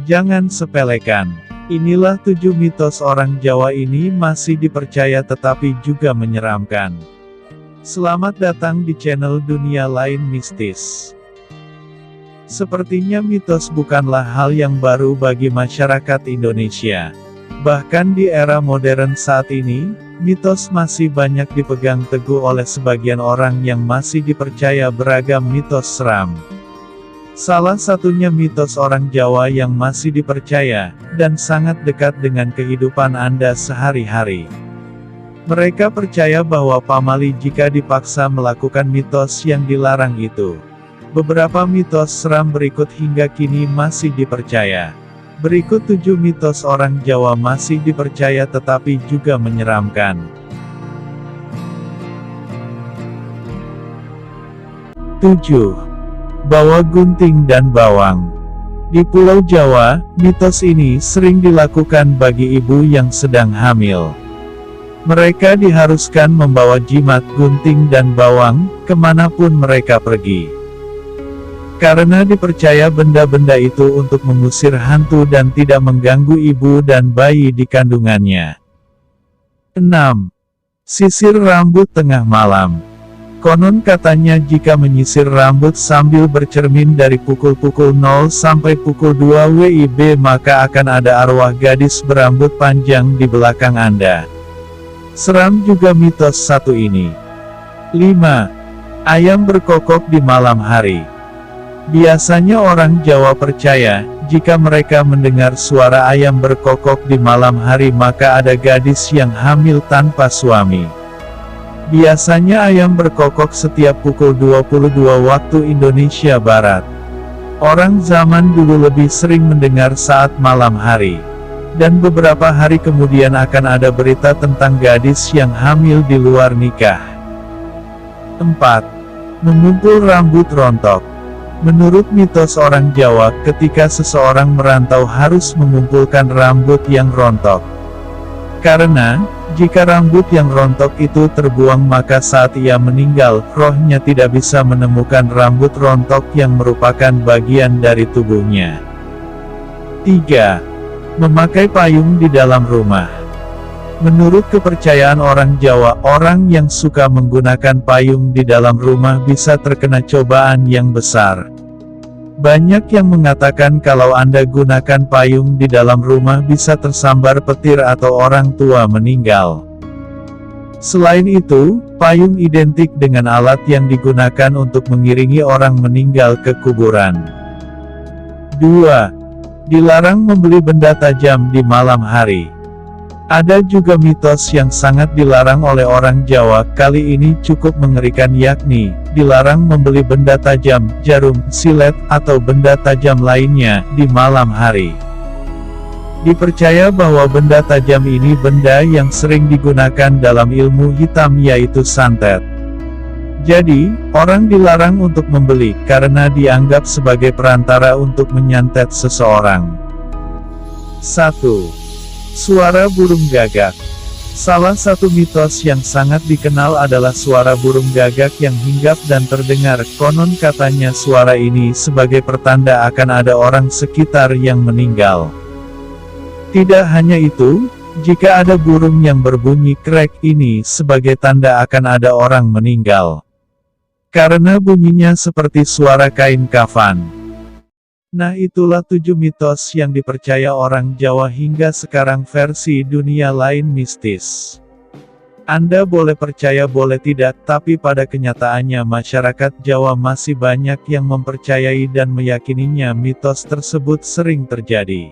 Jangan sepelekan. Inilah 7 mitos orang Jawa ini masih dipercaya tetapi juga menyeramkan. Selamat datang di channel Dunia Lain Mistis. Sepertinya mitos bukanlah hal yang baru bagi masyarakat Indonesia. Bahkan di era modern saat ini, mitos masih banyak dipegang teguh oleh sebagian orang yang masih dipercaya beragam mitos seram. Salah satunya mitos orang Jawa yang masih dipercaya, dan sangat dekat dengan kehidupan Anda sehari-hari. Mereka percaya bahwa pamali jika dipaksa melakukan mitos yang dilarang itu. Beberapa mitos seram berikut hingga kini masih dipercaya. Berikut 7 mitos orang Jawa masih dipercaya tetapi juga menyeramkan. 7. Bawa gunting dan bawang. Di Pulau Jawa, mitos ini sering dilakukan bagi ibu yang sedang hamil. Mereka diharuskan membawa jimat, gunting dan bawang, kemanapun mereka pergi. Karena dipercaya benda-benda itu untuk mengusir hantu dan tidak mengganggu ibu dan bayi di kandungannya. 6. Sisir rambut tengah malam. Konon katanya jika menyisir rambut sambil bercermin dari pukul 0 sampai pukul 2 WIB maka akan ada arwah gadis berambut panjang di belakang Anda. Seram juga mitos satu ini. 5. Ayam berkokok di malam hari. Biasanya orang Jawa percaya, jika mereka mendengar suara ayam berkokok di malam hari maka ada gadis yang hamil tanpa suami. Biasanya ayam berkokok setiap pukul 22 waktu Indonesia Barat. Orang zaman dulu lebih sering mendengar saat malam hari. Dan beberapa hari kemudian akan ada berita tentang gadis yang hamil di luar nikah. 4. Mengumpul rambut rontok. Menurut mitos orang Jawa, ketika seseorang merantau harus mengumpulkan rambut yang rontok. Karena, jika rambut yang rontok itu terbuang maka saat ia meninggal, rohnya tidak bisa menemukan rambut rontok yang merupakan bagian dari tubuhnya. 3. Memakai payung di dalam rumah. Menurut kepercayaan orang Jawa, orang yang suka menggunakan payung di dalam rumah bisa terkena cobaan yang besar. Banyak yang mengatakan kalau Anda gunakan payung di dalam rumah bisa tersambar petir atau orang tua meninggal. Selain itu, payung identik dengan alat yang digunakan untuk mengiringi orang meninggal ke kuburan. 2. Dilarang membeli benda tajam di malam hari. Ada juga mitos yang sangat dilarang oleh orang Jawa, kali ini cukup mengerikan yakni, dilarang membeli benda tajam, jarum, silet, atau benda tajam lainnya, di malam hari. Dipercaya bahwa benda tajam ini benda yang sering digunakan dalam ilmu hitam yaitu santet. Jadi, orang dilarang untuk membeli, karena dianggap sebagai perantara untuk menyantet seseorang. 1. Suara burung gagak. Salah satu mitos yang sangat dikenal adalah suara burung gagak yang hinggap dan terdengar. Konon katanya suara ini sebagai pertanda akan ada orang sekitar yang meninggal. Tidak hanya itu, jika ada burung yang berbunyi krek ini sebagai tanda akan ada orang meninggal. Karena bunyinya seperti suara kain kafan. Nah itulah 7 mitos yang dipercaya orang Jawa hingga sekarang versi Dunia Lain Mistis. Anda boleh percaya boleh tidak, tapi pada kenyataannya masyarakat Jawa masih banyak yang mempercayai dan meyakininya mitos tersebut sering terjadi.